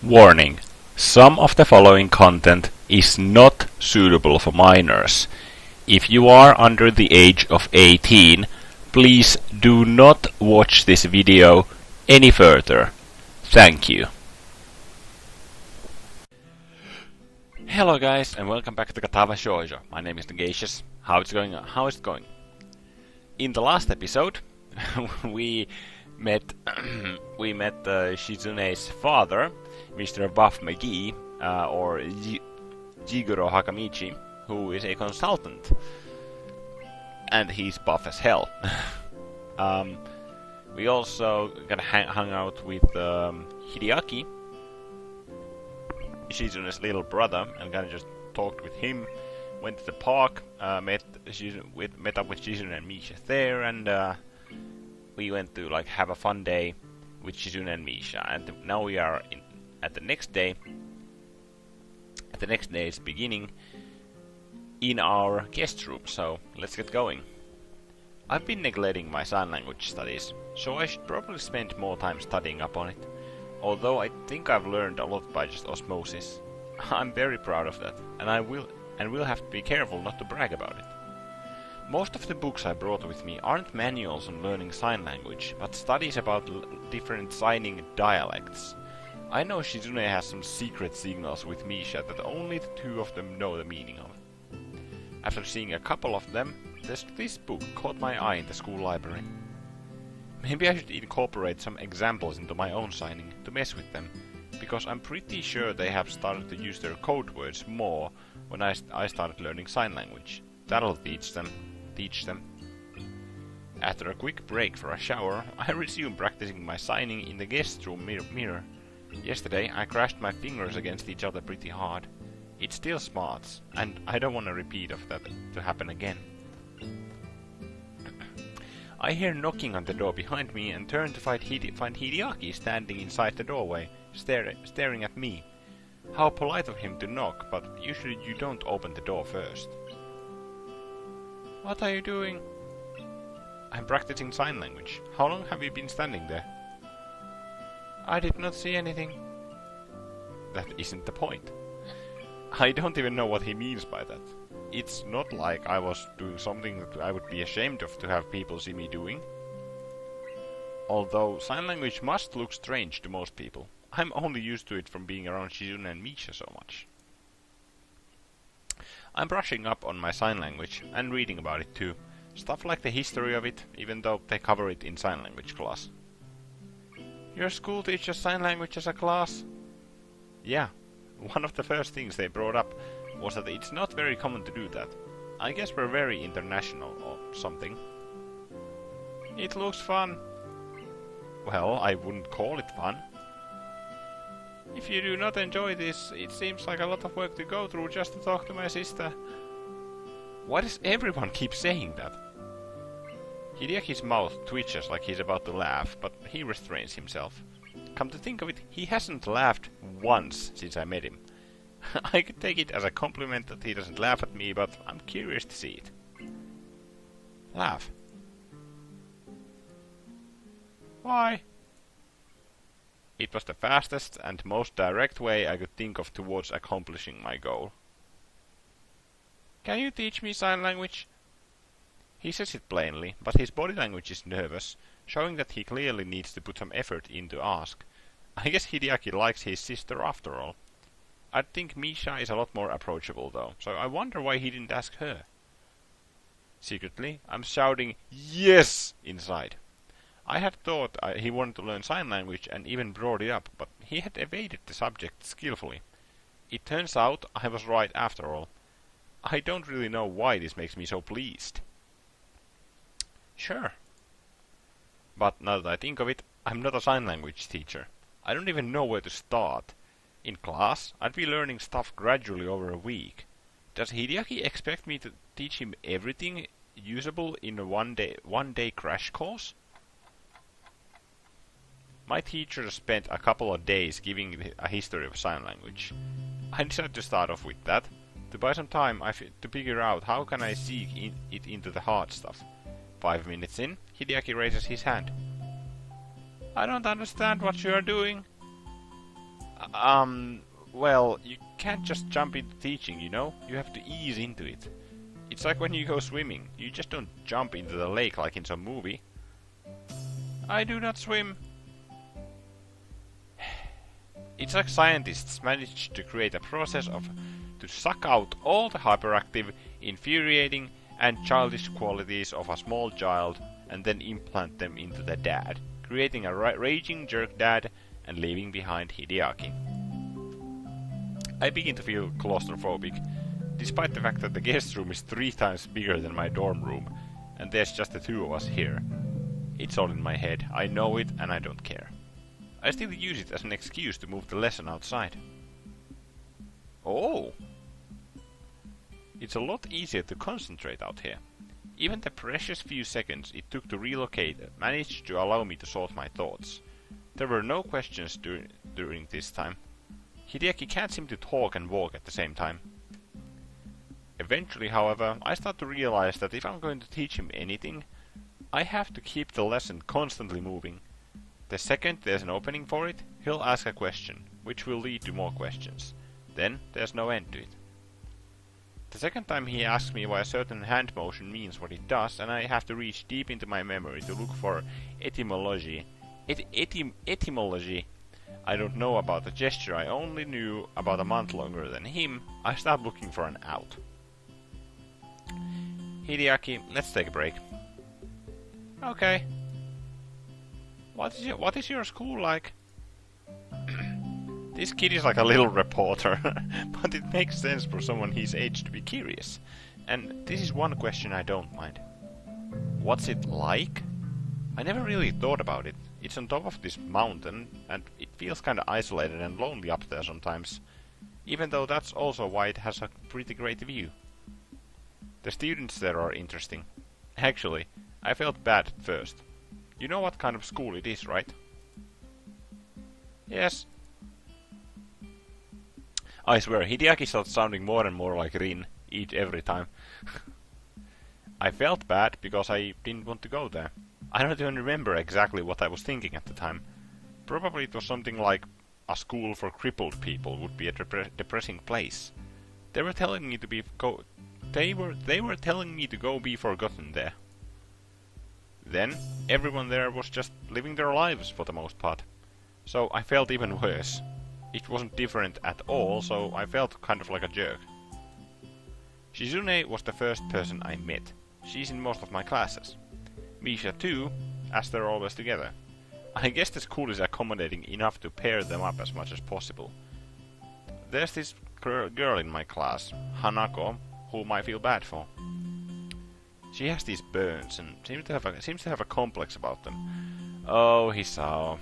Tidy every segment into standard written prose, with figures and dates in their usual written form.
Warning: some of the following content is not suitable for minors. If you are under the age of 18, please do not watch this video any further. Thank you. Hello guys and welcome back to Katawa Shoujo. My name is Negacious. How is it going? In the last episode, we met Shizune's father, Mr. Buff McGee, or Jiguro Hakamichi, who is a consultant, and he's buff as hell. We also hung out with Hideaki, Shizune's little brother, and just talked with him. Went to the park, met up with Shizune and Misha there, and we went to have a fun day with Shizune and Misha. And now we are at the next day. At the next day's beginning in our guest room. So let's get going. I've been neglecting my sign language studies, so I should probably spend more time studying up on it. Although I think I've learned a lot by just osmosis. I'm very proud of that, and I will have to be careful not to brag about it. Most of the books I brought with me aren't manuals on learning sign language, but studies about different signing dialects. I know Shizune has some secret signals with Misha that only the two of them know the meaning of. After seeing a couple of them, this book caught my eye in the school library. Maybe I should incorporate some examples into my own signing to mess with them, because I'm pretty sure they have started to use their code words more when I started learning sign language. That'll teach them. After a quick break for a shower, I resumed practicing my signing in the guest room mirror. Yesterday I crashed my fingers against each other pretty hard. It still smarts, and I don't want a repeat of that to happen again. I hear knocking on the door behind me and turn to find Hideaki standing inside the doorway, staring at me. How polite of him to knock, but usually you don't open the door first. What are you doing? I'm practicing sign language. How long have you been standing there? I did not see anything. That isn't the point. I don't even know what he means by that. It's not like I was doing something that I would be ashamed of to have people see me doing. Although sign language must look strange to most people. I'm only used to it from being around Shizune and Misha so much. I'm brushing up on my sign language and reading about it too. Stuff like the history of it, even though they cover it in sign language class. Your school teaches sign language as a class? Yeah. One of the first things they brought up was that it's not very common to do that. I guess we're very international or something. It looks fun. Well, I wouldn't call it fun. If you do not enjoy this, it seems like a lot of work to go through just to talk to my sister. Why does everyone keep saying that? Hideaki's mouth twitches like he's about to laugh, but he restrains himself. Come to think of it, he hasn't laughed once since I met him. I could take it as a compliment that he doesn't laugh at me, but I'm curious to see it. Laugh. Why? It was the fastest and most direct way I could think of towards accomplishing my goal. Can you teach me sign language? He says it plainly, but his body language is nervous, showing that he clearly needs to put some effort in to ask. I guess Hideaki likes his sister after all. I think Misha is a lot more approachable though, so I wonder why he didn't ask her. Secretly, I'm shouting YES inside. I had thought he wanted to learn sign language and even brought it up, but he had evaded the subject skillfully. It turns out I was right after all. I don't really know why this makes me so pleased. Sure. But now that I think of it, I'm not a sign language teacher. I don't even know where to start. In class, I'd be learning stuff gradually over a week. Does Hideaki expect me to teach him everything usable in a one-day crash course? My teacher spent a couple of days giving a history of sign language. I decided to start off with that, to buy some time to figure out how can I seek it into the hard stuff. 5 minutes in, Hideaki raises his hand. I don't understand what you are doing. Well, you can't just jump into teaching, you know? You have to ease into it. It's like when you go swimming. You just don't jump into the lake like in some movie. I do not swim. It's like scientists managed to create a process to suck out all the hyperactive, infuriating, and childish qualities of a small child and then implant them into the dad, creating a raging jerk dad and leaving behind Hideaki. I begin to feel claustrophobic, despite the fact that the guest room is 3 times bigger than my dorm room, and there's just the 2 of us here. It's all in my head, I know it, and I don't care. I still use it as an excuse to move the lesson outside. Oh! It's a lot easier to concentrate out here. Even the precious few seconds it took to relocate managed to allow me to sort my thoughts. There were no questions during this time. Hideaki can't seem to talk and walk at the same time. Eventually, however, I start to realize that if I'm going to teach him anything, I have to keep the lesson constantly moving. The second there's an opening for it, he'll ask a question, which will lead to more questions. Then there's no end to it. The second time he asks me why a certain hand motion means what it does, and I have to reach deep into my memory to look for etymology. Etymology. I don't know about the gesture I only knew about a month longer than him. I start looking for an out. Hideaki, let's take a break. Okay. What is your school like? This kid is like a little reporter, but it makes sense for someone his age to be curious. And this is one question I don't mind. What's it like? I never really thought about it. It's on top of this mountain, and it feels kinda isolated and lonely up there sometimes. Even though that's also why it has a pretty great view. The students there are interesting. Actually, I felt bad at first. You know what kind of school it is, right? Yes. I swear, Hideaki starts sounding more and more like Rin every time. I felt bad because I didn't want to go there. I don't even remember exactly what I was thinking at the time. Probably it was something like a school for crippled people would be a depressing place. They were telling me to go be forgotten there. Then everyone there was just living their lives for the most part. So I felt even worse. It wasn't different at all, so I felt kind of like a jerk. Shizune was the first person I met. She's in most of my classes. Misha too, as they're always together. I guess the school is accommodating enough to pair them up as much as possible. There's this girl in my class, Hanako, whom I feel bad for. She has these burns and seems to have a complex about them. Oh, Hisao.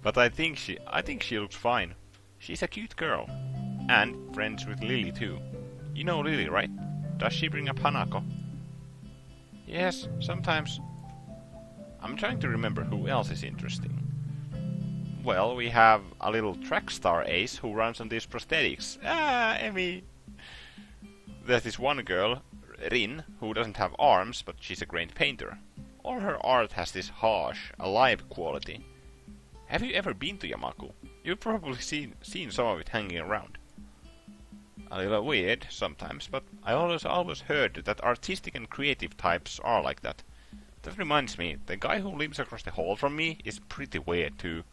But I think she looks fine. She's a cute girl. And friends with Lily too. You know Lily, right? Does she bring up Hanako? Yes, sometimes. I'm trying to remember who else is interesting. Well, we have a little track star ace who runs on these prosthetics. Ah, Emmy! There's this one girl, Rin, who doesn't have arms, but she's a great painter. All her art has this harsh, alive quality. Have you ever been to Yamaku? You've probably seen some of it hanging around. A little weird sometimes, but I always heard that artistic and creative types are like that. That reminds me, the guy who lives across the hall from me is pretty weird too.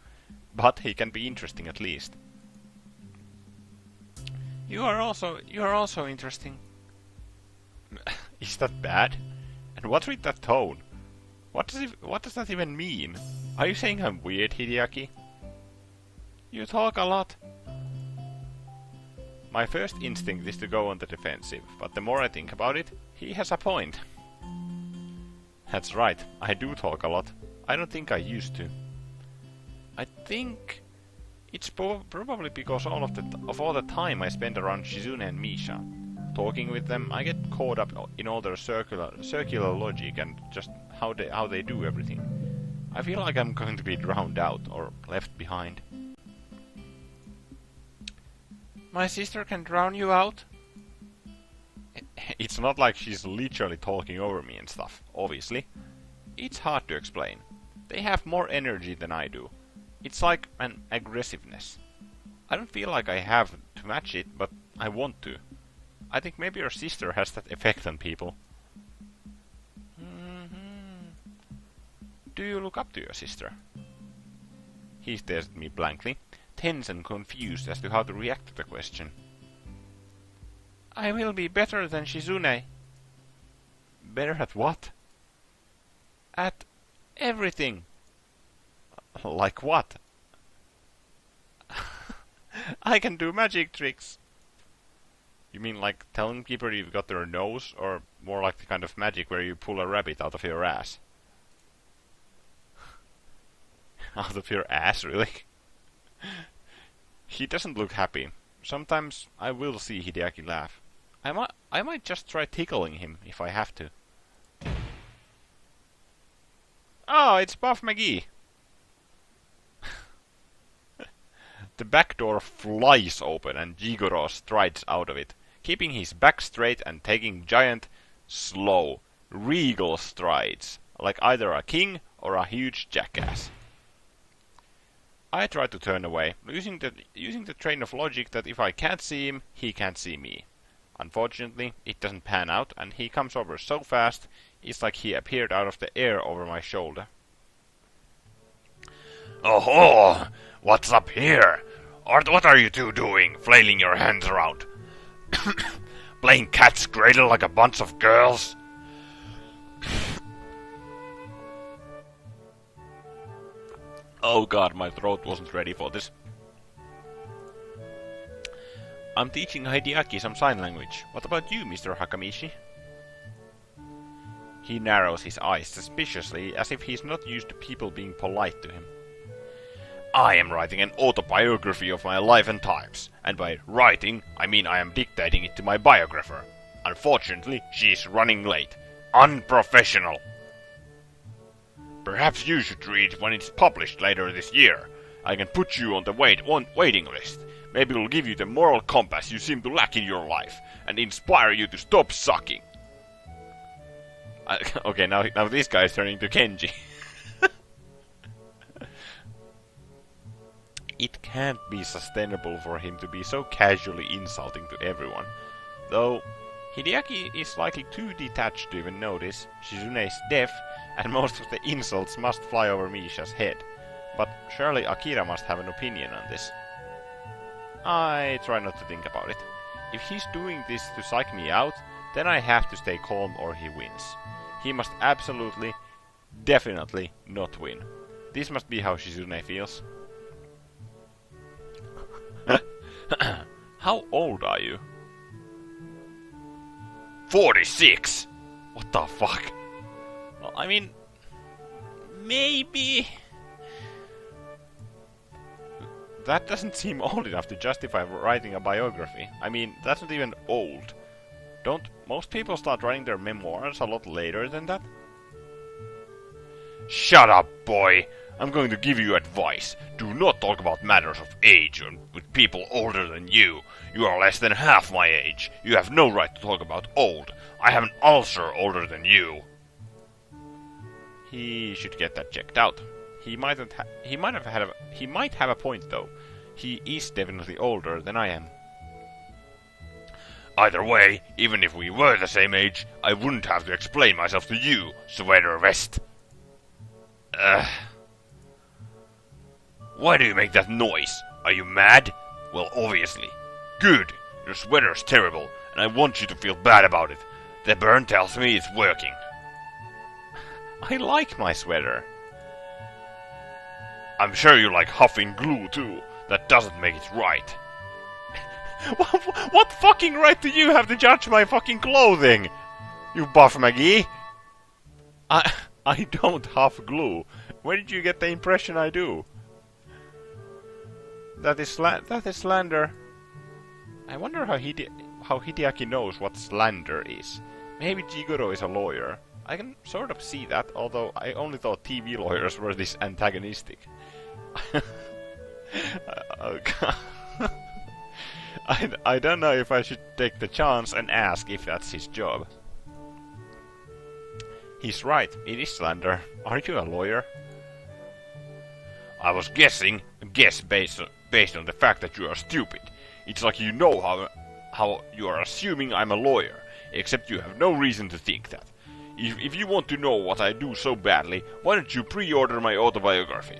But he can be interesting at least. You are also interesting. Is that bad? And what's with that tone? What does that even mean? Are you saying I'm weird, Hideaki? You talk a lot. My first instinct is to go on the defensive, but the more I think about it, he has a point. That's right, I do talk a lot. I don't think I used to. I think it's probably because of all the time I spend around Shizune and Misha. Talking with them, I get caught up in all their circular logic and just how they do everything. I feel like I'm going to be drowned out or left behind. My sister can drown you out? It's not like she's literally talking over me and stuff, obviously. It's hard to explain. They have more energy than I do. It's like an aggressiveness. I don't feel like I have to match it, but I want to. I think maybe your sister has that effect on people. Do you look up to your sister? He stares at me blankly, tense and confused as to how to react to the question. I will be better than Shizune. Better at what? At everything. Like what? I can do magic tricks. You mean like telling people you've got their nose, or more like the kind of magic where you pull a rabbit out of your ass? Out of your ass, really? He doesn't look happy. Sometimes I will see Hideaki laugh. I might just try tickling him if I have to. Oh, it's Buff McGee. The back door flies open and Jiguro strides out of it, keeping his back straight and taking giant, slow, regal strides, like either a king or a huge jackass. I try to turn away, using the train of logic that if I can't see him, he can't see me. Unfortunately, it doesn't pan out, and he comes over so fast, it's like he appeared out of the air over my shoulder. Oh, what's up here? What are you two doing, flailing your hands around? Playing cat's cradle like a bunch of girls? Oh god, my throat wasn't ready for this. I'm teaching Hideaki some sign language. What about you, Mr. Hakamishi? He narrows his eyes suspiciously, as if he's not used to people being polite to him. I am writing an autobiography of my life and times, and by writing, I mean I am dictating it to my biographer. Unfortunately, she is running late. Unprofessional. Perhaps you should read when it's published later this year. I can put you on the waiting list. Maybe it'll give you the moral compass you seem to lack in your life, and inspire you to stop sucking. Okay, now this guy is turning to Kenji. It can't be sustainable for him to be so casually insulting to everyone. Though, Hideaki is likely too detached to even notice. Shizune is deaf, and most of the insults must fly over Misha's head. But surely Akira must have an opinion on this. I try not to think about it. If he's doing this to psych me out, then I have to stay calm or he wins. He must absolutely, definitely not win. This must be how Shizune feels. How old are you? 46! What the fuck? Well, I mean, maybe... That doesn't seem old enough to justify writing a biography. I mean, that's not even old. Don't most people start writing their memoirs a lot later than that? Shut up, boy! I'm going to give you advice. Do not talk about matters of age with people older than you. You are less than half my age. You have no right to talk about old. I have an ulcer older than you. He should get that checked out. He might have a point though. He is definitely older than I am. Either way, even if we were the same age, I wouldn't have to explain myself to you, sweater vest. Why do you make that noise? Are you mad? Well, obviously. Good. Your sweater's terrible, and I want you to feel bad about it. The burn tells me it's working. I like my sweater. I'm sure you like huffing glue too. That doesn't make it right. What fucking right do you have to judge my fucking clothing? You Buff McGee? I don't huff glue. Where did you get the impression I do? That is slander. I wonder how Hideaki knows what slander is. Maybe Jiguro is a lawyer. I can sort of see that, although I only thought TV lawyers were this antagonistic. I don't know if I should take the chance and ask if that's his job. He's right, it is slander. Are you a lawyer? I was guessing a guess based on the fact that you are stupid. It's like you know how you are assuming I'm a lawyer, except you have no reason to think that. If you want to know what I do so badly, why don't you pre-order my autobiography?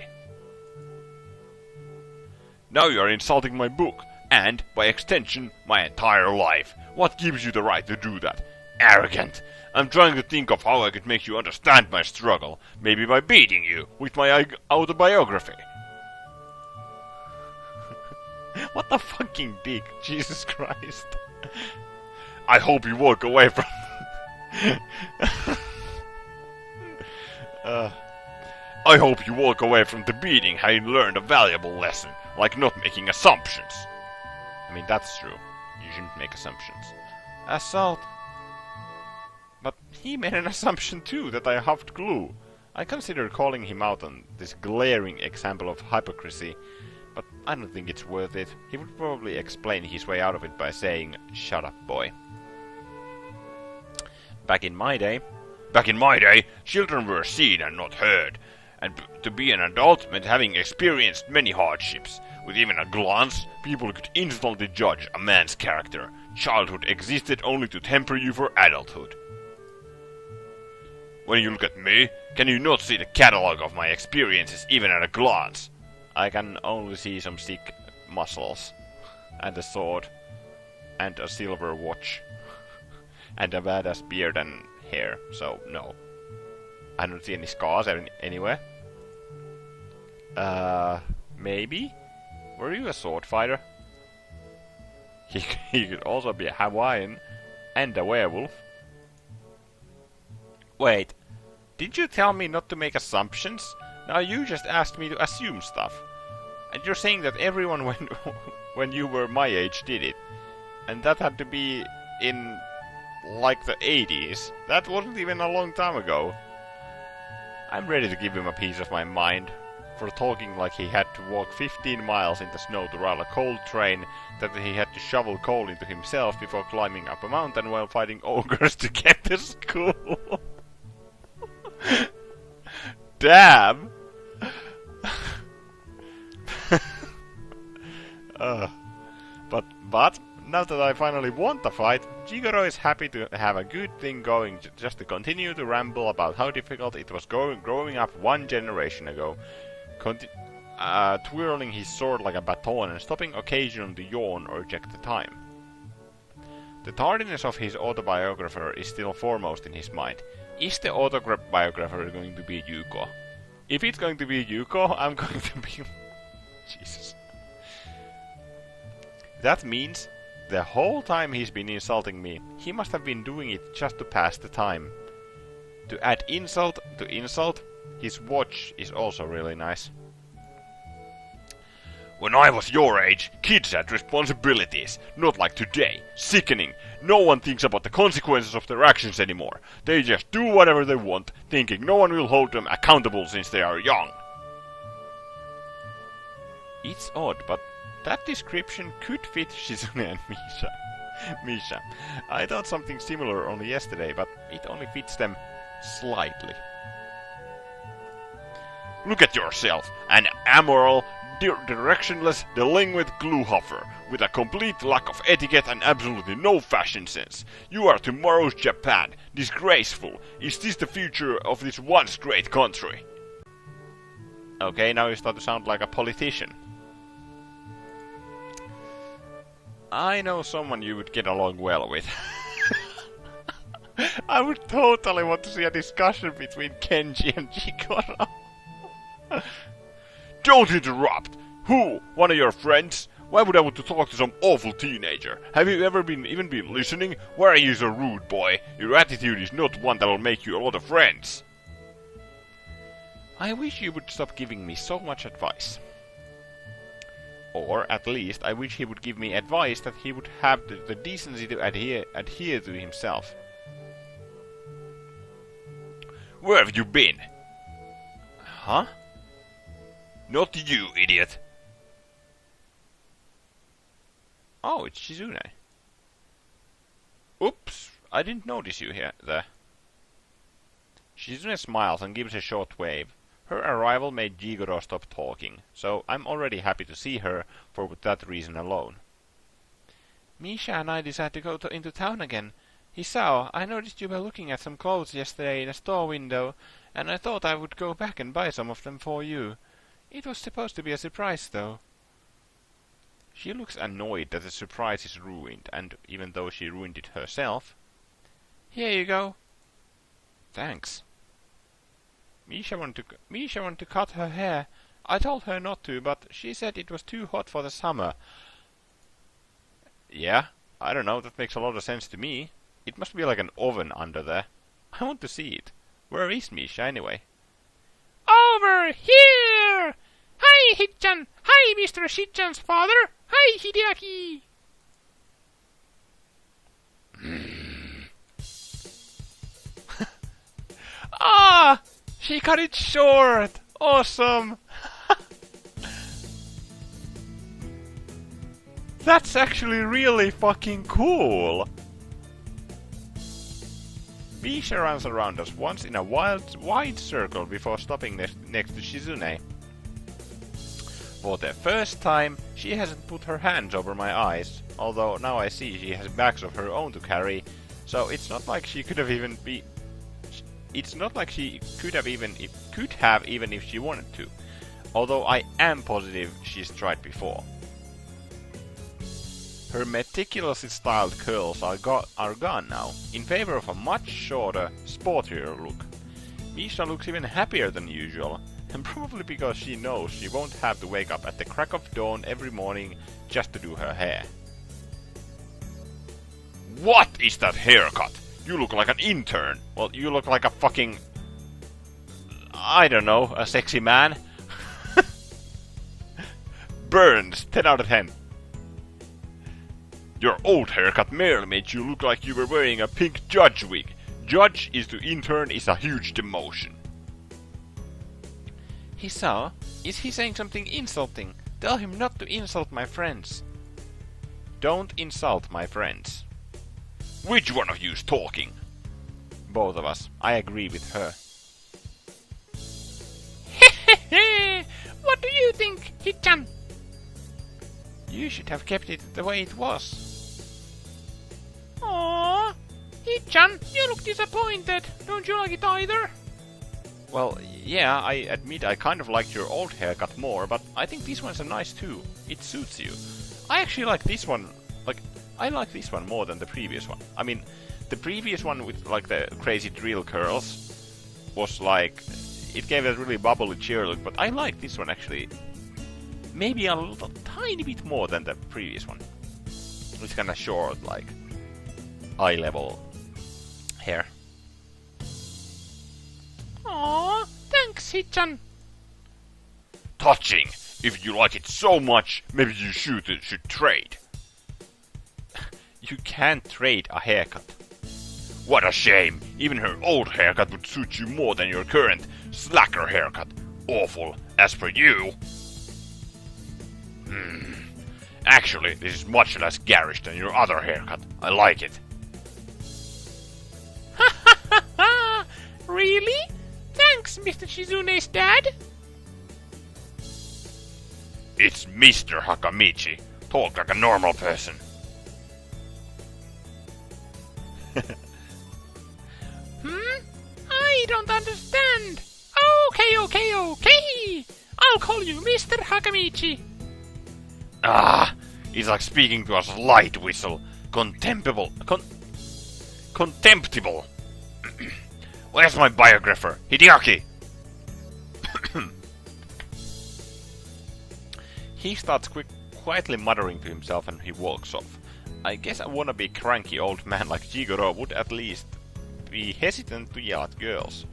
Now you are insulting my book, and, by extension, my entire life. What gives you the right to do that? Arrogant! I'm trying to think of how I could make you understand my struggle, maybe by beating you with my autobiography. What the fucking dick, Jesus Christ. I hope you walk away from... I hope you walk away from the beating having learned a valuable lesson, like not making assumptions. I mean, that's true. You shouldn't make assumptions. Assault. But he made an assumption too, that I huffed glue. I considered calling him out on this glaring example of hypocrisy, but I don't think it's worth it. He would probably explain his way out of it by saying, "Shut up, boy." Back in my day, children were seen and not heard, and to be an adult meant having experienced many hardships. With even a glance, people could instantly judge a man's character. Childhood existed only to temper you for adulthood. When you look at me, can you not see the catalog of my experiences even at a glance? I can only see some sick muscles, and a sword, and a silver watch, and a badass beard and hair, so no. I don't see any scars anywhere. Maybe? Were you a sword fighter? He could also be a Hawaiian and a werewolf. Wait, did you tell me not to make assumptions? Now you just asked me to assume stuff. And you're saying that everyone when you were my age did it. And that had to be in like the 80s. That wasn't even a long time ago. I'm ready to give him a piece of my mind for talking like he had to walk 15 miles in the snow to ride a coal train, that he had to shovel coal into himself before climbing up a mountain while fighting ogres to get to school. Damn! But now that I finally won the fight, Jiguro is happy to have a good thing going, just to continue to ramble about how difficult it was growing up one generation ago, twirling his sword like a baton and stopping occasionally to yawn or check the time. The tardiness of his autobiographer is still foremost in his mind. Is the autobiographer going to be Yuko? If it's going to be Yuko, I'm going to be... Jesus. That means the whole time he's been insulting me, he must have been doing it just to pass the time. To add insult to insult, his watch is also really nice. When I was your age, kids had responsibilities, not like today. Sickening. No one thinks about the consequences of their actions anymore. They just do whatever they want, thinking no one will hold them accountable since they are young. It's odd, but that description could fit Shizune and Misha. I thought something similar only yesterday, but it only fits them slightly. Look at yourself, an amoral, directionless, delinquent glue huffer, with a complete lack of etiquette and absolutely no fashion sense. You are tomorrow's Japan. Disgraceful. Is this the future of this once great country? Okay, now you start to sound like a politician. I know someone you would get along well with. I would totally want to see a discussion between Kenji and Jiguro. Don't interrupt! Who? One of your friends? Why would I want to talk to some awful teenager? Have you ever even been listening? Why are you so rude, boy? Your attitude is not one that will make you a lot of friends. I wish you would stop giving me so much advice. Or, at least, I wish he would give me advice that he would have the decency to adhere to himself. Where have you been? Huh? Not you, idiot. Oh, it's Shizune. Oops, I didn't notice you there. Shizune smiles and gives a short wave. Her arrival made Jiguro stop talking, so I'm already happy to see her for that reason alone. Misha and I decided to go into town again. Hisao, I noticed you were looking at some clothes yesterday in a store window, and I thought I would go back and buy some of them for you. It was supposed to be a surprise, though. She looks annoyed that the surprise is ruined, and even though she ruined it herself. Here you go. Thanks. Misha wanted to cut her hair. I told her not to, but she said it was too hot for the summer. Yeah, I don't know, that makes a lot of sense to me. It must be like an oven under there. I want to see it. Where is Misha anyway? Over here! Hi, Hichan! Hi, Mr. Shichan's father! Hi, Hideaki! Ah! She cut it short! Awesome! That's actually really fucking cool! Misha runs around us once in a wide circle before stopping next to Shizune. For the first time, she hasn't put her hands over my eyes, although now I see she has bags of her own to carry, so it's not like she could have even if she wanted to, although I am positive she's tried before. Her meticulously styled curls are gone now, in favor of a much shorter, sportier look. Misha looks even happier than usual, and probably because she knows she won't have to wake up at the crack of dawn every morning just to do her hair. What is that haircut? You look like an intern. Well, you look like a fucking... I don't know, a sexy man. Burns, 10 out of 10. Your old haircut merely made you look like you were wearing a pink judge wig. Judge is to intern is a huge demotion. Hisao, is he saying something insulting? Tell him not to insult my friends. Don't insult my friends. Which one of you's talking? Both of us. I agree with her. What do you think, Hichan? You should have kept it the way it was. Aww, Hichan, you look disappointed. Don't you like it either? Well, yeah, I admit I kind of liked your old haircut more, but I think these ones are nice too. It suits you. I actually like this one. I like this one more than the previous one. I mean, the previous one with like the crazy drill curls was like, it gave a really bubbly cheer look, but I like this one actually. Maybe a little tiny bit more than the previous one. It's kind of short, like eye level hair. Aww, thanks, Hichan. Touching. If you like it so much, maybe you should trade. You can't trade a haircut. What a shame. Even her old haircut would suit you more than your current slacker haircut. Awful, as per you. Actually, this is much less garish than your other haircut. I like it. Really? Thanks, Mr. Shizune's dad. It's Mr. Hakamichi. Talk like a normal person. I don't understand. Okay. I'll call you Mr. Hakamichi. Ah, it's like speaking to us light whistle. Contemptible. Contemptible. Where's my biographer? Hideaki! He starts quietly muttering to himself and he walks off. I guess a wannabe cranky old man like Jiguro would at least be hesitant to yell at girls.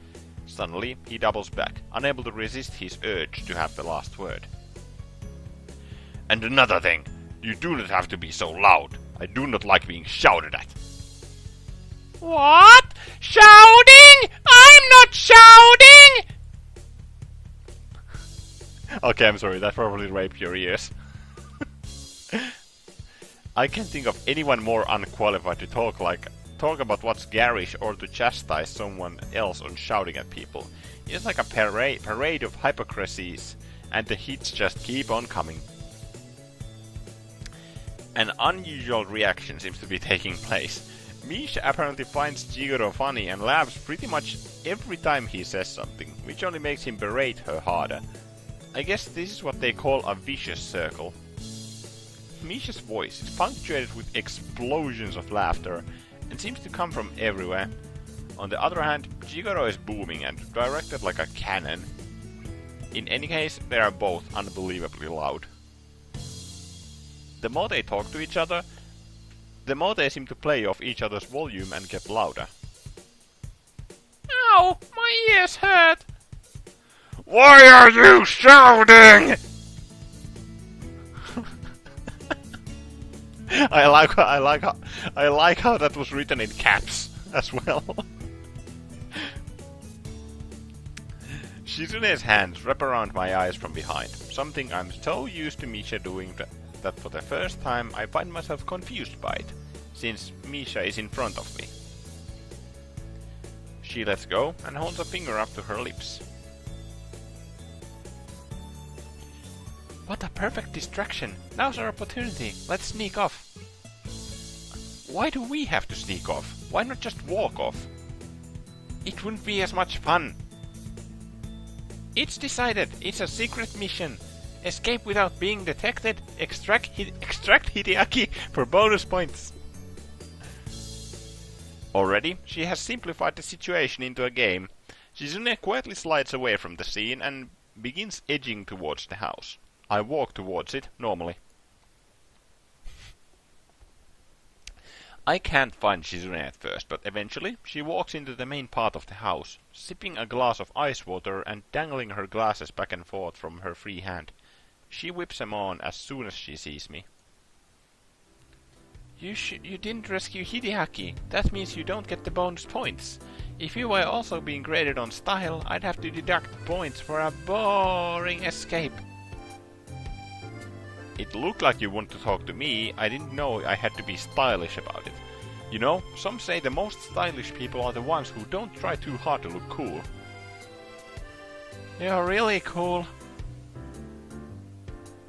Suddenly, he doubles back, unable to resist his urge to have the last word. And another thing, you do not have to be so loud. I do not like being shouted at. What? Shouting? I'm not shouting! Okay, I'm sorry, that probably raped your ears. I can't think of anyone more unqualified to talk talk about what's garish or to chastise someone else on shouting at people. It's like a parade of hypocrisies, and the hits just keep on coming. An unusual reaction seems to be taking place. Misha apparently finds Jiguro funny and laughs pretty much every time he says something, which only makes him berate her harder. I guess this is what they call a vicious circle. Misha's voice is punctuated with explosions of laughter and seems to come from everywhere. On the other hand, Jiguro is booming and directed like a cannon. In any case, they are both unbelievably loud. The more they talk to each other, the more they seem to play off each other's volume and get louder. Ow! My ears hurt! Why are you shouting? I like how that was written in caps as well. Shizune's hands wrap around my eyes from behind, something I'm so used to Misha doing that for the first time I find myself confused by it, since Misha is in front of me. She lets go and holds a finger up to her lips. What a perfect distraction! Now's our opportunity. Let's sneak off. Why do we have to sneak off? Why not just walk off? It wouldn't be as much fun. It's decided. It's a secret mission. Escape without being detected. Extract Hideaki for bonus points. Already, she has simplified the situation into a game. Shizune quietly slides away from the scene and begins edging towards the house. I walk towards it normally. I can't find Shizune at first, but eventually she walks into the main part of the house, sipping a glass of ice water and dangling her glasses back and forth from her free hand. She whips them on as soon as she sees me. You didn't rescue Hideaki. That means you don't get the bonus points. If you were also being graded on style, I'd have to deduct points for a boring escape. It looked like you want to talk to me. I didn't know I had to be stylish about it. You know, some say the most stylish people are the ones who don't try too hard to look cool. You're really cool.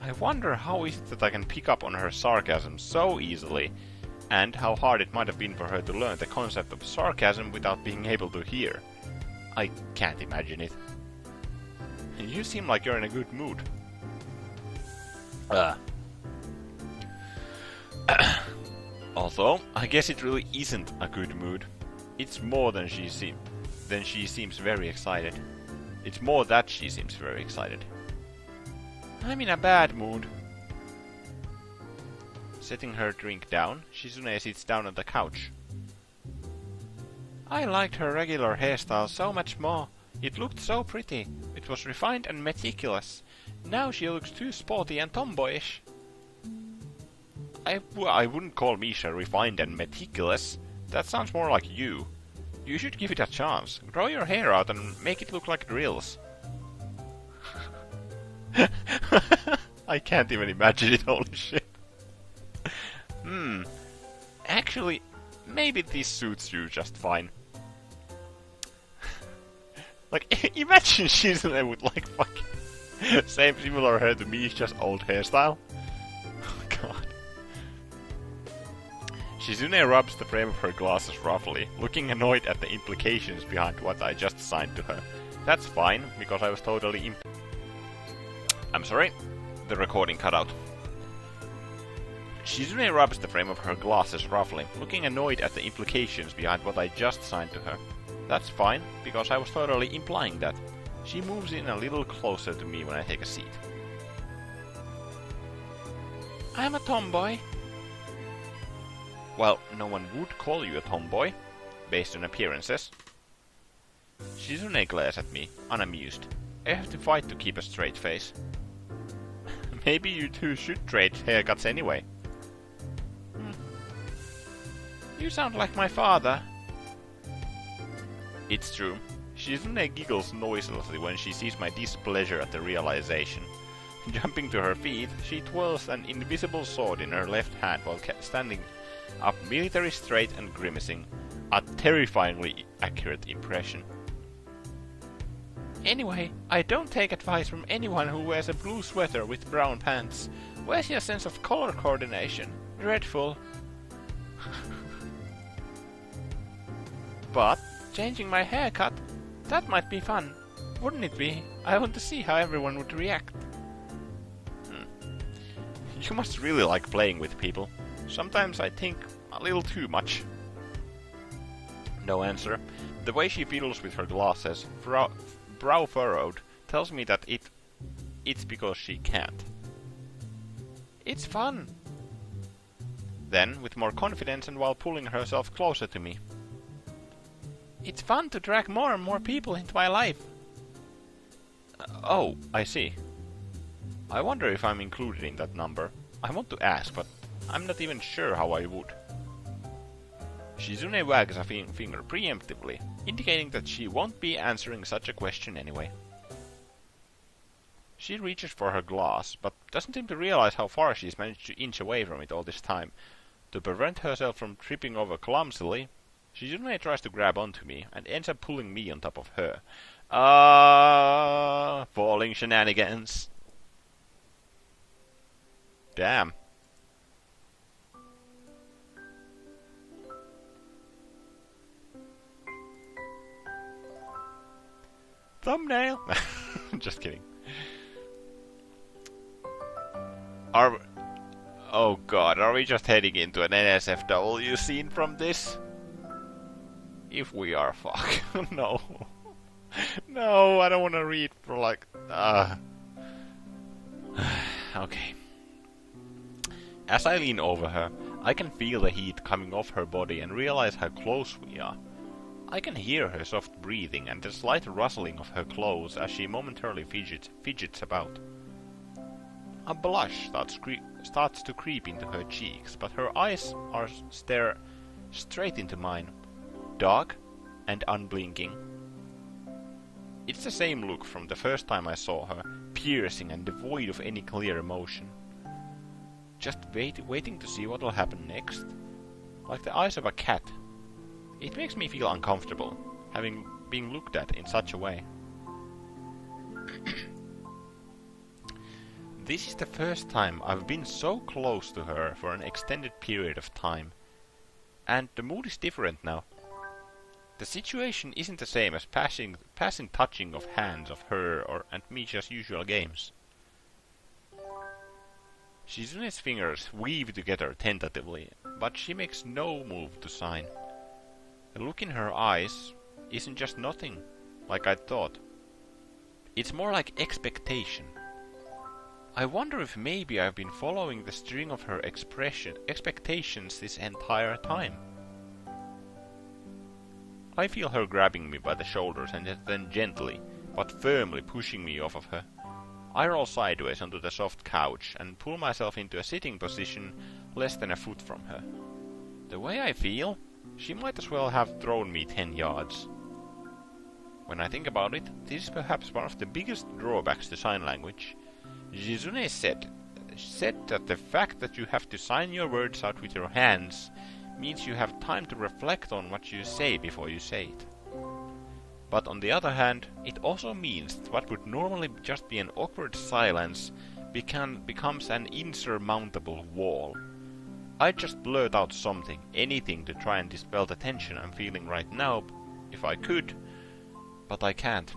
I wonder how is it that I can pick up on her sarcasm so easily, and how hard it might have been for her to learn the concept of sarcasm without being able to hear. I can't imagine it. You seem like you're in a good mood. Although, I guess it really isn't a good mood. It's more than she seems very excited. It's more that she seems very excited. I'm in a bad mood. Setting her drink down, Shizune sits down on the couch. I liked her regular hairstyle so much more. It looked so pretty. It was refined and meticulous. Now she looks too sporty and tomboyish. I wouldn't call Misha refined and meticulous. That sounds more like you. You should give it a chance. Grow your hair out and make it look like drills. I can't even imagine it, holy shit. Actually, maybe this suits you just fine. Like, imagine Shizune would like fucking same similar hair to Misha's old hairstyle. Oh god. Shizune rubs the frame of her glasses roughly, looking annoyed at the implications behind what I just assigned to her. That's fine, because I was totally I'm sorry, the recording cut out. Shizune rubs the frame of her glasses roughly, looking annoyed at the implications behind what I just assigned to her. That's fine, because I was totally implying that. She moves in a little closer to me when I take a seat. I'm a tomboy. Well, no one would call you a tomboy, based on appearances. Shizune glares at me, unamused. I have to fight to keep a straight face. Maybe you two should trade haircuts anyway. You sound like my father. It's true. Shizune giggles noiselessly when she sees my displeasure at the realization. Jumping to her feet, she twirls an invisible sword in her left hand while standing up military straight and grimacing. a terrifyingly accurate impression. Anyway, I don't take advice from anyone who wears a blue sweater with brown pants. Where's your sense of color coordination? Dreadful. But changing my haircut, that might be fun. Wouldn't it be? I want to see how everyone would react. You must really like playing with people. Sometimes I think a little too much. No answer. The way she fiddles with her glasses, brow furrowed, tells me that it's because she can't. It's fun. Then, with more confidence and while pulling herself closer to me. It's fun to drag more and more people into my life. Oh, I see. I wonder if I'm included in that number. I want to ask, but I'm not even sure how I would. Shizune wags a finger preemptively, indicating that she won't be answering such a question anyway. She reaches for her glass, but doesn't seem to realize how far she's managed to inch away from it all this time. To prevent herself from tripping over clumsily, Shizune tries to grab onto me and ends up pulling me on top of her. Falling shenanigans. Damn. Thumbnail. Just kidding. Oh god, are we just heading into an NSFW scene from this? If we are, fuck. No. No, I don't want to read for like... Okay. As I lean over her, I can feel the heat coming off her body and realize how close we are. I can hear her soft breathing and the slight rustling of her clothes as she momentarily fidgets about. A blush starts to creep into her cheeks, but her eyes stare straight into mine, dark and unblinking. It's the same look from the first time I saw her, piercing and devoid of any clear emotion. Just waiting to see what will happen next. Like the eyes of a cat. It makes me feel uncomfortable, having been looked at in such a way. This is the first time I've been so close to her for an extended period of time. And the mood is different now. The situation isn't the same as passing touching of hands of her and Misha's usual games. Shizune's fingers weave together tentatively, but she makes no move to sign. The look in her eyes isn't just nothing, like I thought. It's more like expectation. I wonder if maybe I've been following the string of her expectations this entire time. I feel her grabbing me by the shoulders and then gently, but firmly pushing me off of her. I roll sideways onto the soft couch and pull myself into a sitting position less than a foot from her. The way I feel, she might as well have thrown me 10 yards. When I think about it, this is perhaps one of the biggest drawbacks to sign language. Shizune said that the fact that you have to sign your words out with your hands means you have time to reflect on what you say before you say it. But on the other hand, it also means that what would normally just be an awkward silence becomes an insurmountable wall. I just blurt out something, anything to try and dispel the tension I'm feeling right now, if I could, but I can't.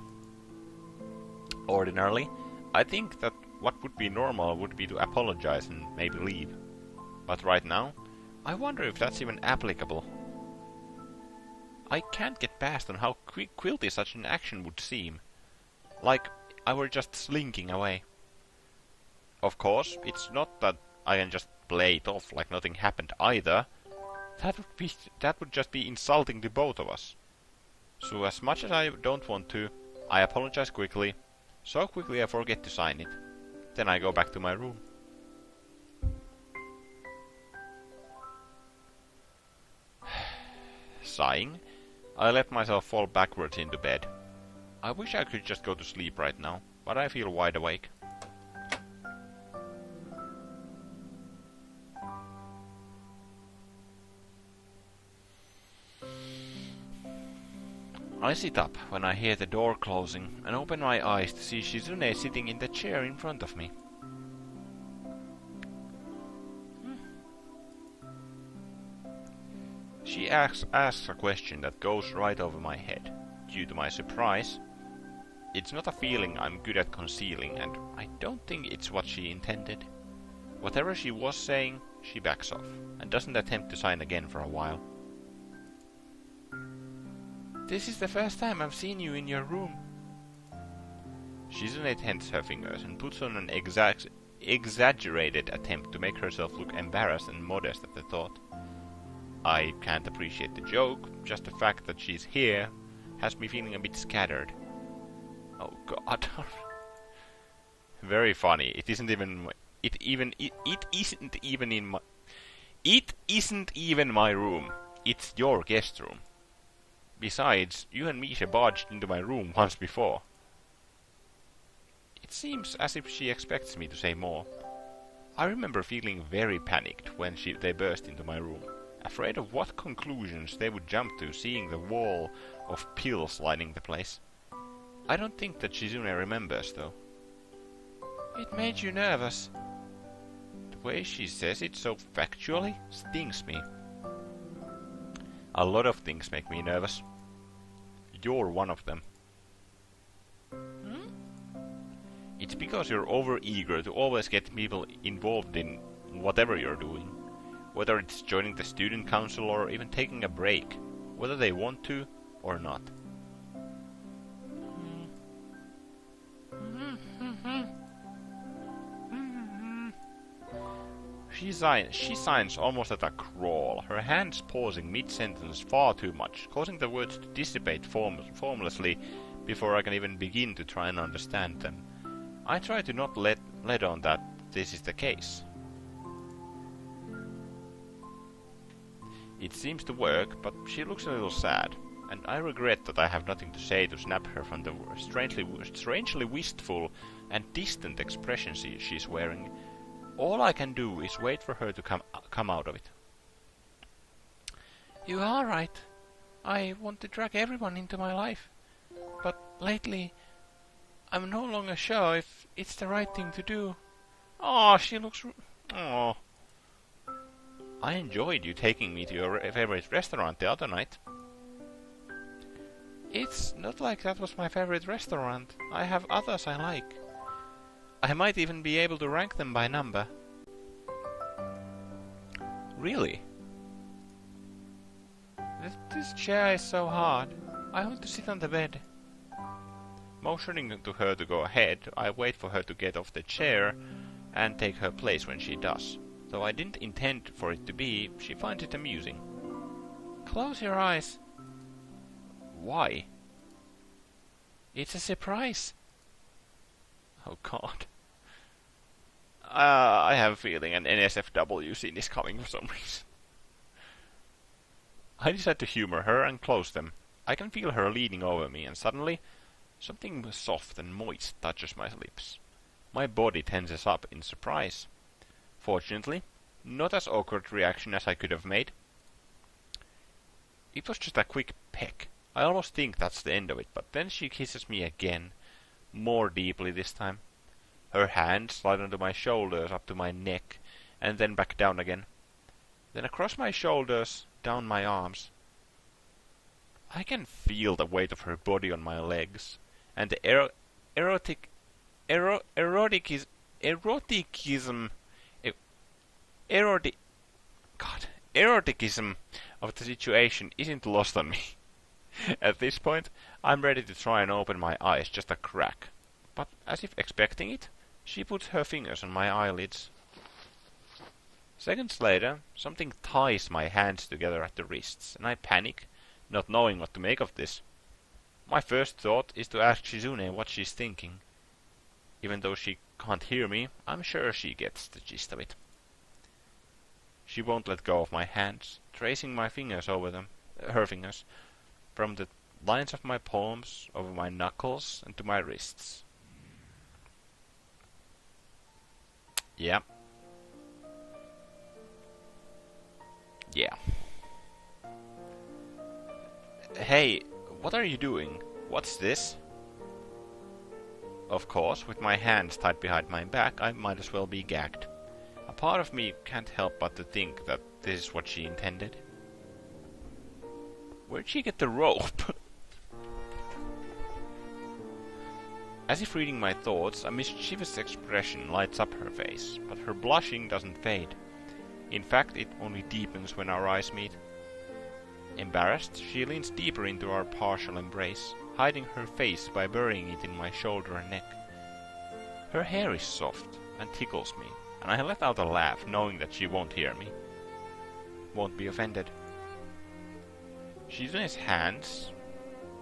Ordinarily, I think that what would be normal would be to apologize and maybe leave. But right now, I wonder if that's even applicable. I can't get past on how quilty such an action would seem. Like I were just slinking away. Of course, it's not that I can just play it off like nothing happened either. That would just be insulting to both of us. So as much as I don't want to, I apologize quickly. So quickly I forget to sign it. Then I go back to my room. Sighing, I let myself fall backwards into bed. I wish I could just go to sleep right now, but I feel wide awake. I sit up when I hear the door closing and open my eyes to see Shizune sitting in the chair in front of me. She asks a question that goes right over my head. Due to my surprise, it's not a feeling I'm good at concealing, and I don't think it's what she intended. Whatever she was saying, she backs off, and doesn't attempt to sign again for a while. This is the first time I've seen you in your room. Shizune tenses her fingers and puts on an exaggerated attempt to make herself look embarrassed and modest at the thought. I can't appreciate the joke, just the fact that she's here has me feeling a bit scattered. Oh god. Very funny. It isn't even my room. It's your guest room. Besides, you and Misha barged into my room once before. It seems as if she expects me to say more. I remember feeling very panicked when they burst into my room, afraid of what conclusions they would jump to seeing the wall of pills lining the place. I don't think that Shizune remembers, though. It made you nervous. The way she says it so factually stings me. A lot of things make me nervous. You're one of them. It's because you're over-eager to always get people involved in whatever you're doing. Whether it's joining the student council or even taking a break. Whether they want to or not. She signs almost at a crawl, her hands pausing mid-sentence far too much, causing the words to dissipate formlessly before I can even begin to try and understand them. I try to not let on that this is the case. It seems to work, but she looks a little sad, and I regret that I have nothing to say to snap her from the strangely wistful and distant expression she's wearing. All I can do is wait for her to come out of it. You are right. I want to drag everyone into my life. But lately, I'm no longer sure if it's the right thing to do. Oh, she looks... Oh. I enjoyed you taking me to your favorite restaurant the other night. It's not like that was my favorite restaurant. I have others I like. I might even be able to rank them by number. Really? This chair is so hard. I want to sit on the bed. Motioning to her to go ahead, I wait for her to get off the chair and take her place when she does. Though I didn't intend for it to be, she finds it amusing. Close your eyes. Why? It's a surprise. Oh god. I have a feeling an NSFW scene is coming for some reason. I decide to humor her and close them. I can feel her leaning over me, and suddenly, something soft and moist touches my lips. My body tenses up in surprise. Fortunately, not as awkward reaction as I could have made. It was just a quick peck. I almost think that's the end of it, but then she kisses me again, more deeply this time. Her hands slide onto my shoulders up to my neck, and then back down again. Then across my shoulders, down my arms. I can feel the weight of her body on my legs, and the eroticism of the situation isn't lost on me. At this point, I'm ready to try and open my eyes just a crack. But as if expecting it, she puts her fingers on my eyelids. Seconds later, something ties my hands together at the wrists, and I panic, not knowing what to make of this. My first thought is to ask Shizune what she's thinking. Even though she can't hear me, I'm sure she gets the gist of it. She won't let go of my hands, tracing my fingers over them, her fingers, from the lines of my palms, over my knuckles, and to my wrists. Yeah. Yeah. Hey, What are you doing? What's this? Of course, with my hands tied behind my back, I might as well be gagged. A part of me can't help but to think that this is what she intended. Where'd she get the rope? As if reading my thoughts, a mischievous expression lights up her face, but her blushing doesn't fade. In fact, it only deepens when our eyes meet. Embarrassed, she leans deeper into our partial embrace, hiding her face by burying it in my shoulder and neck. Her hair is soft and tickles me, and I let out a laugh knowing that she won't hear me. Won't be offended. Shizune's hands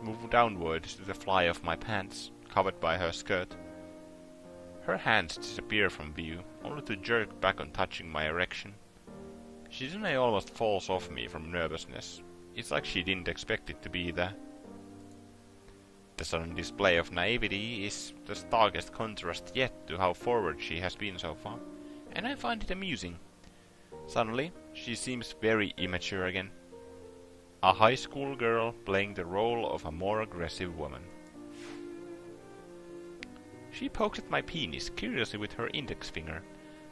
move downwards to the fly of my pants, covered by her skirt. Her hands disappear from view, only to jerk back on touching my erection. Shizune almost falls off me from nervousness. It's like she didn't expect it to be there. The sudden display of naivety is the starkest contrast yet to how forward she has been so far, and I find it amusing. Suddenly, she seems very immature again. A high school girl playing the role of a more aggressive woman. She pokes at my penis curiously with her index finger,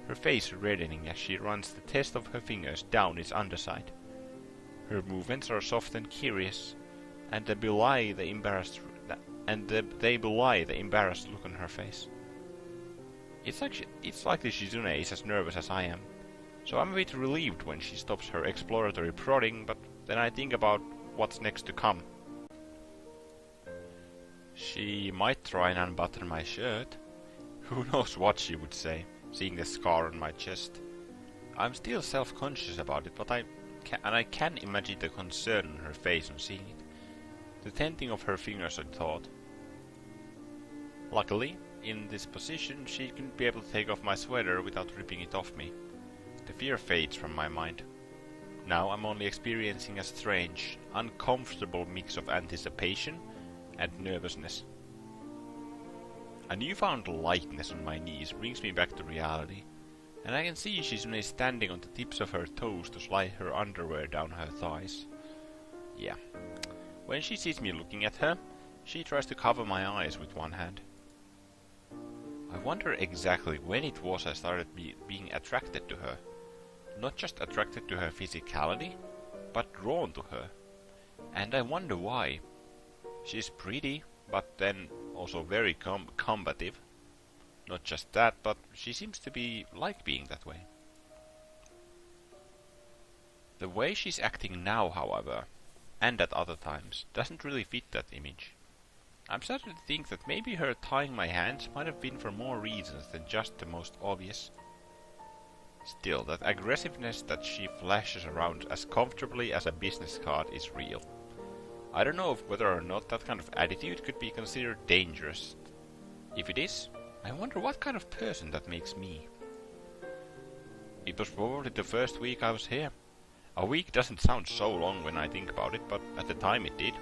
her face reddening as she runs the test of her fingers down its underside. Her movements are soft and curious, and they belie the embarrassed look on her face. It's likely Shizune is as nervous as I am, so I'm a bit relieved when she stops her exploratory prodding, but then I think about what's next to come. She might try and unbutton my shirt. Who knows what she would say, seeing the scar on my chest. I'm still self-conscious about it, but I can imagine the concern on her face on seeing it. The tenting of her fingers on thought. Luckily, in this position, she couldn't be able to take off my sweater without ripping it off me. The fear fades from my mind. Now I'm only experiencing a strange, uncomfortable mix of anticipation and nervousness. A newfound lightness on my knees brings me back to reality, and I can see Shizune standing on the tips of her toes to slide her underwear down her thighs. Yeah. When she sees me looking at her, she tries to cover my eyes with one hand. I wonder exactly when it was I started being attracted to her. Not just attracted to her physicality, but drawn to her. And I wonder why. She's pretty, but then also very combative. Not just that, but she seems to like being that way. The way she's acting now, however, and at other times, doesn't really fit that image. I'm starting to think that maybe her tying my hands might have been for more reasons than just the most obvious. Still, that aggressiveness that she flashes around as comfortably as a business card is real. I don't know whether or not that kind of attitude could be considered dangerous. If it is, I wonder what kind of person that makes me. It was probably the first week I was here. A week doesn't sound so long when I think about it, but at the time it did.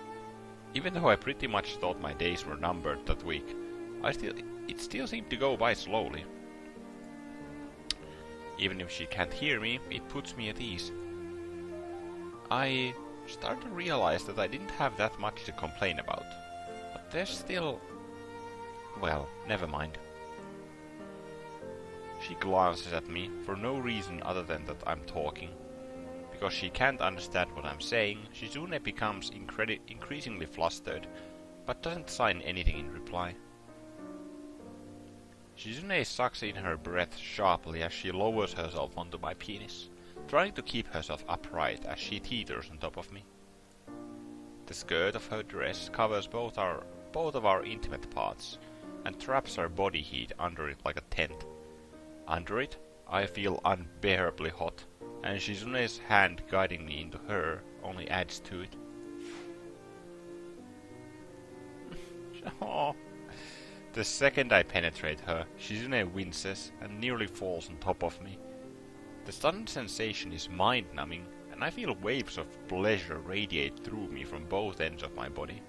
Even though I pretty much thought my days were numbered that week, it still seemed to go by slowly. Even if she can't hear me, it puts me at ease. I start to realize that I didn't have that much to complain about, but there's still... well, never mind. She glances at me for no reason other than that I'm talking. Because she can't understand what I'm saying, Shizune becomes increasingly flustered, but doesn't sign anything in reply. Shizune sucks in her breath sharply as she lowers herself onto my penis, trying to keep herself upright as she teeters on top of me. The skirt of her dress covers both of our intimate parts, and traps our body heat under it like a tent. Under it, I feel unbearably hot, and Shizune's hand guiding me into her only adds to it. Oh. The second I penetrate her, Shizune winces and nearly falls on top of me. The sudden sensation is mind-numbing, and I feel waves of pleasure radiate through me from both ends of my body.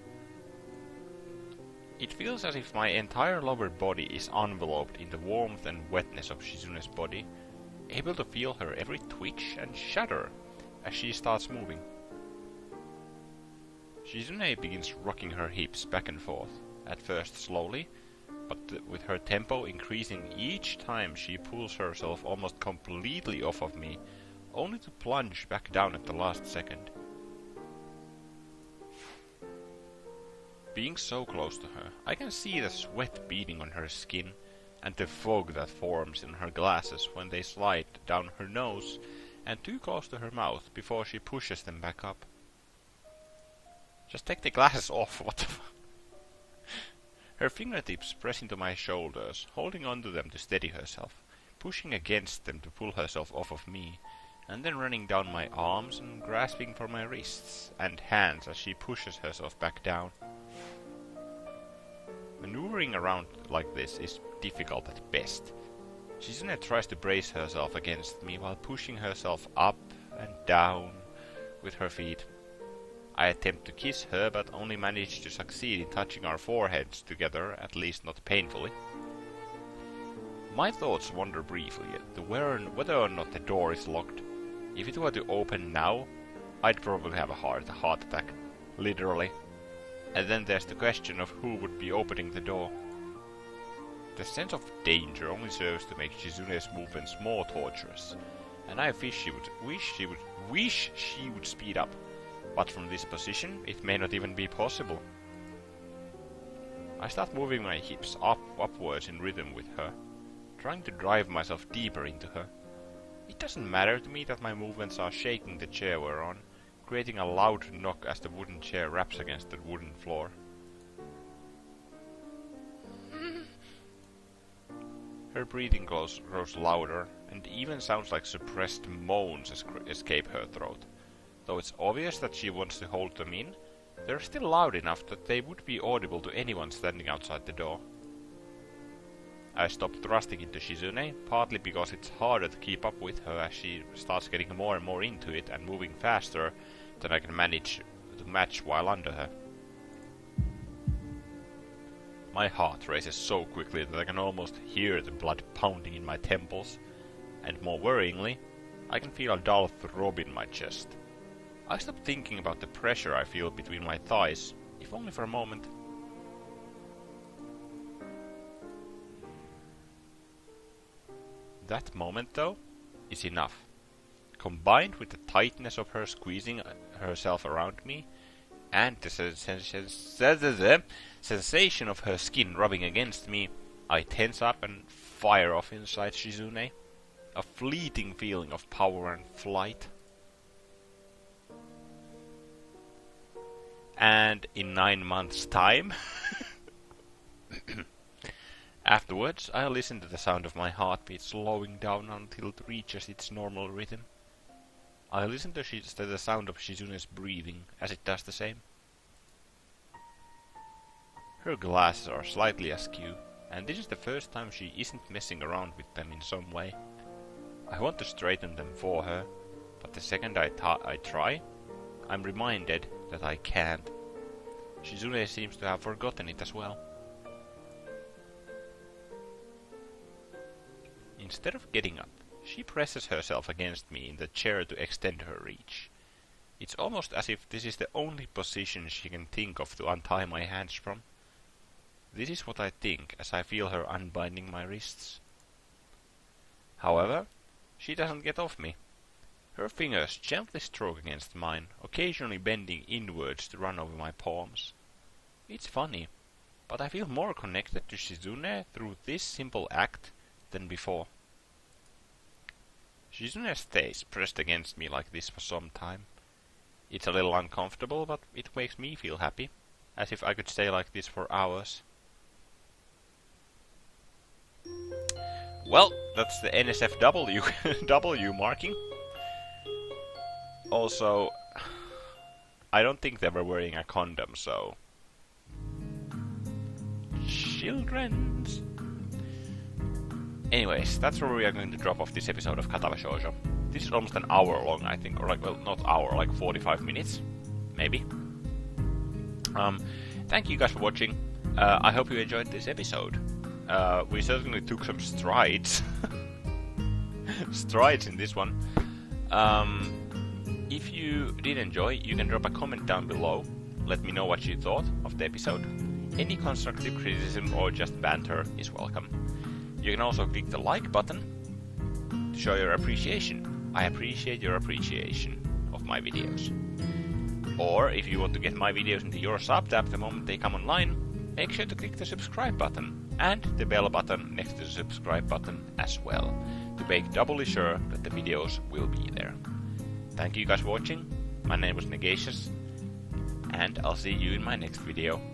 It feels as if my entire lower body is enveloped in the warmth and wetness of Shizune's body, able to feel her every twitch and shudder as she starts moving. Shizune begins rocking her hips back and forth, at first slowly, but with her tempo increasing each time she pulls herself almost completely off of me, only to plunge back down at the last second. Being so close to her, I can see the sweat beading on her skin and the fog that forms in her glasses when they slide down her nose and too close to her mouth before she pushes them back up. Just take the glasses off, what the fuck? Her fingertips press into my shoulders, holding onto them to steady herself, pushing against them to pull herself off of me, and then running down my arms and grasping for my wrists and hands as she pushes herself back down. Maneuvering around like this is difficult at best. Shizune tries to brace herself against me while pushing herself up and down with her feet. I attempt to kiss her, but only manage to succeed in touching our foreheads together, at least not painfully. My thoughts wander briefly to whether or not the door is locked. If it were to open now, I'd probably have a heart attack, literally. And then there's the question of who would be opening the door. The sense of danger only serves to make Shizune's movements more torturous, and I wish she would speed up. But from this position, it may not even be possible. I start moving my hips upwards in rhythm with her, trying to drive myself deeper into her. It doesn't matter to me that my movements are shaking the chair we're on, creating a loud knock as the wooden chair raps against the wooden floor. Her breathing grows louder, and even sounds like suppressed moans escape her throat. Though it's obvious that she wants to hold them in, they're still loud enough that they would be audible to anyone standing outside the door. I stop thrusting into Shizune, partly because it's harder to keep up with her as she starts getting more and more into it and moving faster than I can manage to match while under her. My heart races so quickly that I can almost hear the blood pounding in my temples, and more worryingly, I can feel a dull throb in my chest. I stop thinking about the pressure I feel between my thighs, if only for a moment. That moment, though, is enough. Combined with the tightness of her squeezing herself around me, and the sensation of her skin rubbing against me, I tense up and fire off inside Shizune. A fleeting feeling of power and flight. And in 9 months' time, afterwards, I listen to the sound of my heartbeat slowing down until it reaches its normal rhythm. I listen to the sound of Shizune's breathing as it does the same. Her glasses are slightly askew, and this is the first time she isn't messing around with them in some way. I want to straighten them for her, but the second I try, I'm reminded that I can't. Shizune seems to have forgotten it as well. Instead of getting up, she presses herself against me in the chair to extend her reach. It's almost as if this is the only position she can think of to untie my hands from. This is what I think as I feel her unbinding my wrists. However, she doesn't get off me. Her fingers gently stroke against mine, occasionally bending inwards to run over my palms. It's funny, but I feel more connected to Shizune through this simple act than before. Shizune stays pressed against me like this for some time. It's a little uncomfortable, but it makes me feel happy, as if I could stay like this for hours. Well, that's the NSFW W marking. Also, I don't think they were wearing a condom, so... Children's. Anyways, that's where we are going to drop off this episode of Katawa Shoujo. This is almost an hour long, I think, or like, well, not hour, like 45 minutes, maybe. Thank you guys for watching. I hope you enjoyed this episode. We certainly took some strides. Strides in this one. If you did enjoy, you can drop a comment down below. let me know what you thought of the episode. Any constructive criticism or just banter is welcome. You can also click the like button to show your appreciation. I appreciate your appreciation of my videos. Or if you want to get my videos into your sub-tab the moment they come online, make sure to click the subscribe button and the bell button next to the subscribe button as well, to make doubly sure that the videos will be there. Thank you guys for watching. My name was Negacious, and I'll see you in my next video.